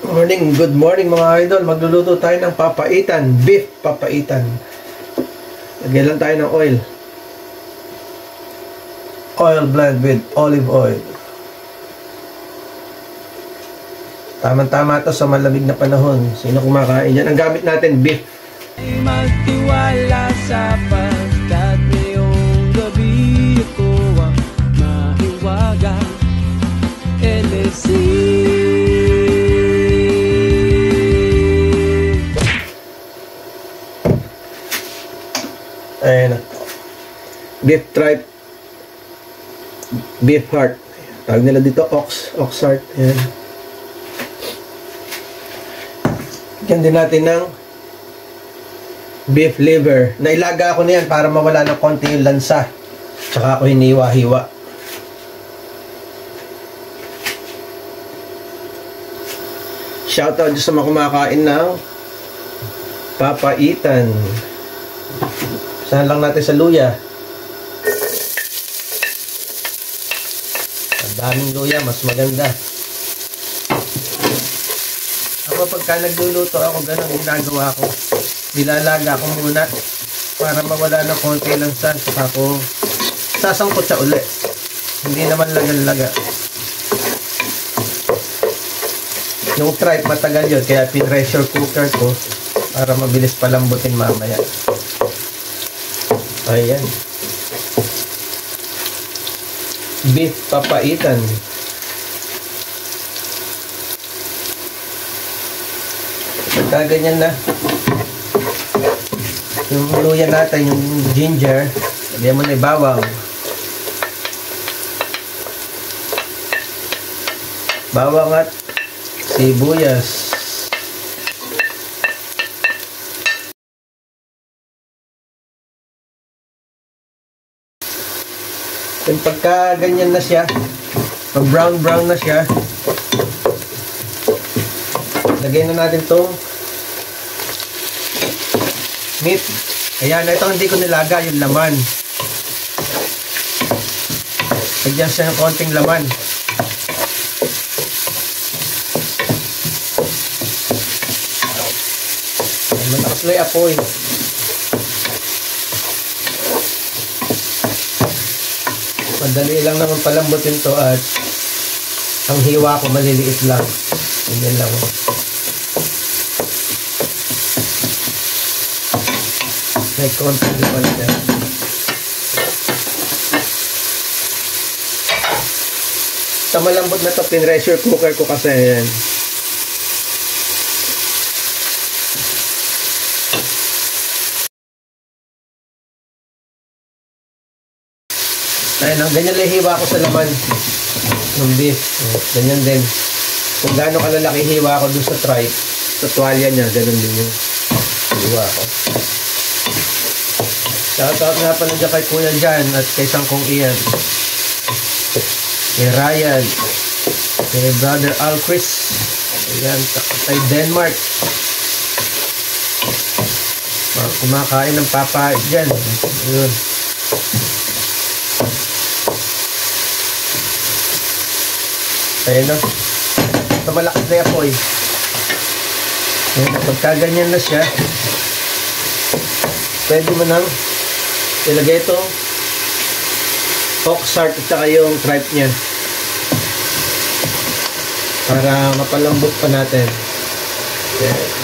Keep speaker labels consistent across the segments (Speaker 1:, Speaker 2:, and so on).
Speaker 1: Good morning mga idol. Magluluto tayo ng papaitan, beef papaitan. Lagyan lang tayo ng oil. Oil blend with olive oil. Tama-tama to sa malamig na panahon. Sino kumakain yan? Ang gamit natin, beef.
Speaker 2: Magtiwala sapagkat ngayong gabi ako ang mahiwaga. LSC.
Speaker 1: Ayan na. Beef tripe. Beef heart. Tawag nila dito ox heart. Ayan. Lagyan din natin ng beef liver. Nailaga ako na yan para mawala ng konti yung lansa. Tsaka ako hiniwa-hiwa. Shoutout sa mga kumakain ng papaitan. Saan lang natin sa luya. Ang daming luya, mas maganda. Ako pagka nagluluto ako, ganun ginagawa ko. Nilalaga ko muna para mawala ng konti lang sa saka ko sasangkot sa uli. Hindi naman laga-laga. Yung tripe matagal yun, kaya pin-pressure cooker ko para mabilis palambutin mamaya. Ayan. Beef papaitan. Pagka ganyan na, yung luya natin, yung ginger, lagyan mo na yung bawang. Bawang at sibuyas. Yung pagka ganyan na siya, pag brown na siya, lagyan na natin itong meat. Ayan, ito hindi ko nilaga yung laman. Lagyan siya ng konting laman. Malakas lang yung apoy. Madali lang naman palambutin to at ang hiwa ko maliliit lang. Ganyan lang. May konting laman siya. Sa malambot na to, pin-pressure cooker ko kasi yan. Ayun, ganyan lang hiwa ko sa laman ng beef. Ganyan din. Kung gaano kalalaki hiwa ko dun sa tripe, sa tuwalya niya, ganun din yung hiwa ko. Shoutout nga pala dyan kay Kuya Jan at kay Sangkong Ian, kay Ryan, kay Brother Al Chris, ayan, kay Denmark. Kumakain ng papa dyan. Ayun. Ayan o. Ito malakas na apoy. Ayan, pagka ganyan na siya, pwede mo nang ilagay itong ox heart at saka yung tripe niya para mapalambot pa natin. Ayan.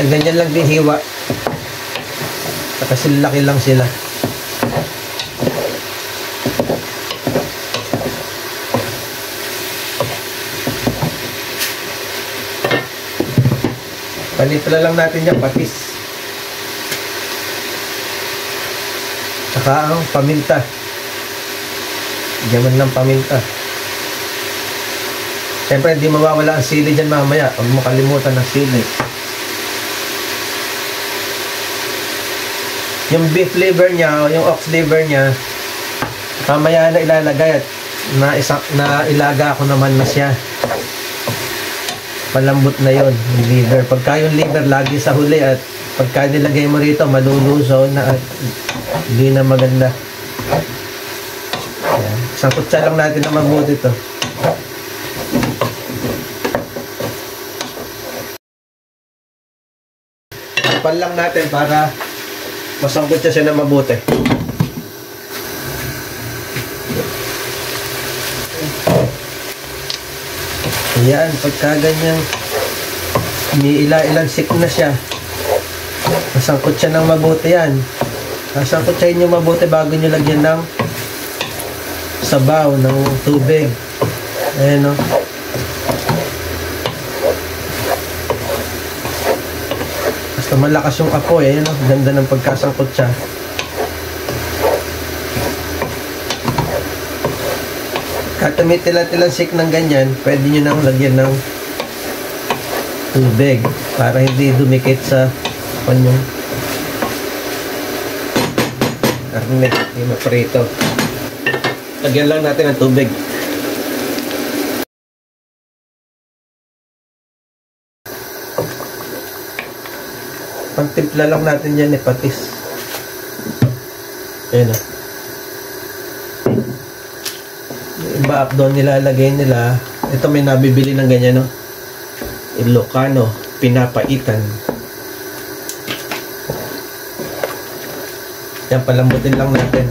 Speaker 1: At ganyan lang din hiwa. Kasi laki lang sila. Panipla lang natin yung patis. Saka ang paminta. Diyaman lang paminta. Siyempre hindi mawawala ang sili dyan mamaya. Huwag mo kalimutan ng sili. Yung beef liver niya o yung ox liver niya, mamaya na ilalagay at na ilaga ko naman na siya. Malambot na yon yung liver. Pagka yung liver lagi sa huli at Pagka nilagay mo rito, malulusaw na at hindi na maganda. Ayan. Sangkutsa lang natin na mabuti ito. Tapan lang natin para masangkutsa siya na mabuti. Ayan, pagka ganyan umiila-ilansik na siya, masangkot siya ng mabuti yan. Masangkotsahin nyo mabuti bago nyo lagyan ng sabaw, ng tubig. Ayan o. Basta malakas yung apoy. Ayan o, ganda ng pagkasangkot siya. Katumitilan-tilansik ng ganyan, pwede nyo nang lagyan ng tubig para hindi dumikit sa kanyang karne, hindi maprito. Lagyan lang natin ng tubig. Pagtimpla lang natin yan, patis. Ayan o. Iba up doon nilalagay nila. Ito may nabibili ng ganyan, no? Ilocano, pinapaitan. Yan, palambutin lang natin.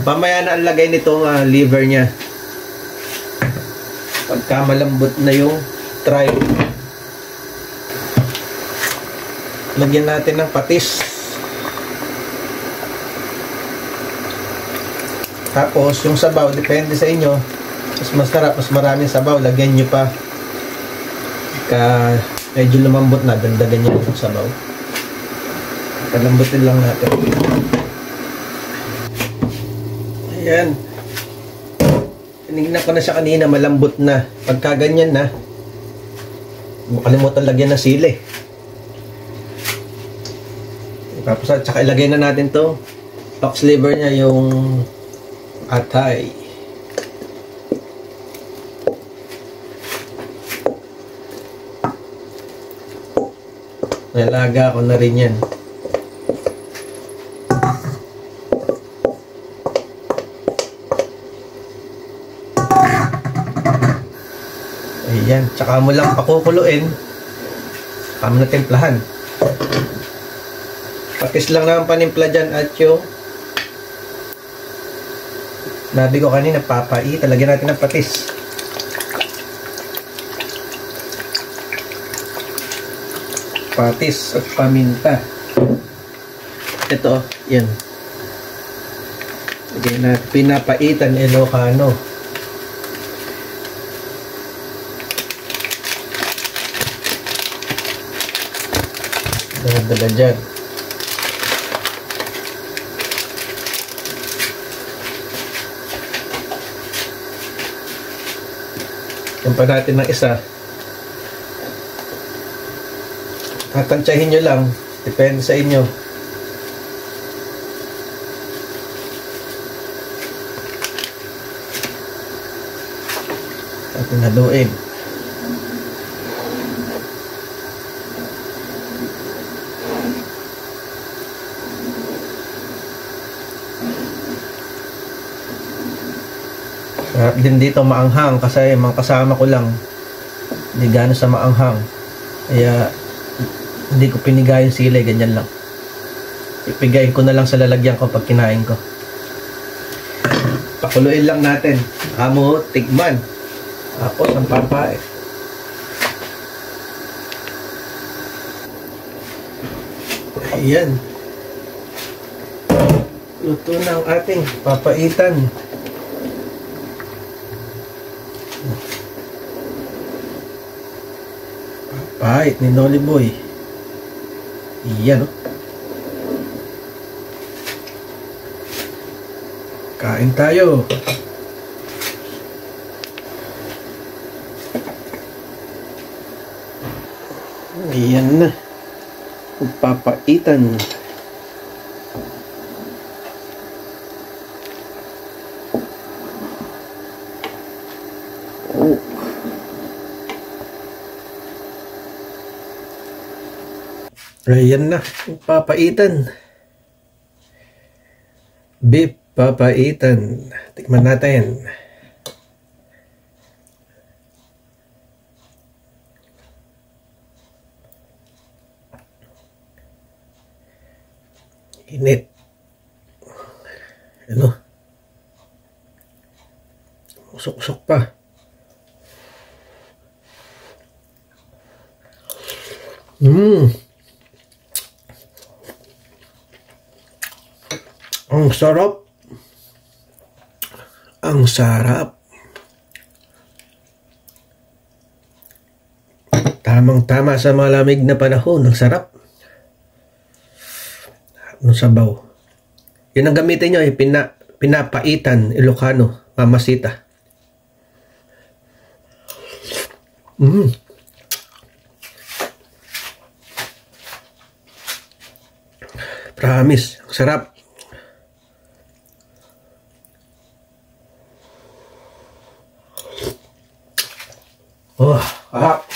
Speaker 1: Mamaya na ang lagay nitong liver niya. Pagka malambot na yung tripe, lagyan natin ng patis. Tapos, yung sabaw, depende sa inyo. Mas masarap, mas maraming sabaw, lagyan nyo pa. Medyo lumambot na, dandagan nyo yung sabaw. Palambutin lang natin. Ayan. Tinignan ko na siya kanina, malambot na. Pagka ganyan na, makalimutan lagyan ng sili. Tapos, at saka ilagay na natin to box liver niya, yung atay. Nalaga ko na rin yan. Ayan, tsaka mo lang pakukuluin. Tsaka mo na timplahan. Patis lang naman panimpla dyan at yung nabi ko kanina, papai. Talagyan natin ng patis. Patis at paminta. Ito, yan. Lagyan natin, pinapaitan Ilocano. Dala dyan. Yan pa natin ng isa. Tatansyahin nyo lang. Depende sa inyo. Atin haluin. Sarap din dito maanghang kasi mga kasama ko lang hindi gano'n sa maanghang, kaya hindi ko pinigay yung sili, ganyan lang. Ipigayin ko na lang sa lalagyan ko pag kinain ko. Pakuluin lang natin. Amo, tikman. Tapos ang papae. Ayan. Luto na ang ating papaitan. Papait ni Noli Boy. Iyan, oh. Kain tayo. Iyan na. Papaitan. Oh. Ayan na, papaitan. Beef papaitan. Tikman natin. Init. Ano? Usok-usok pa. Ang sarap. Ang sarap. Tamang-tama sa malamig na panahon. Ang sarap. Ang sabaw. Yun ang gamitin nyo. Pinapaitan. Ilocano. Mamasita. Promise. Ang sarap. Oh, harap.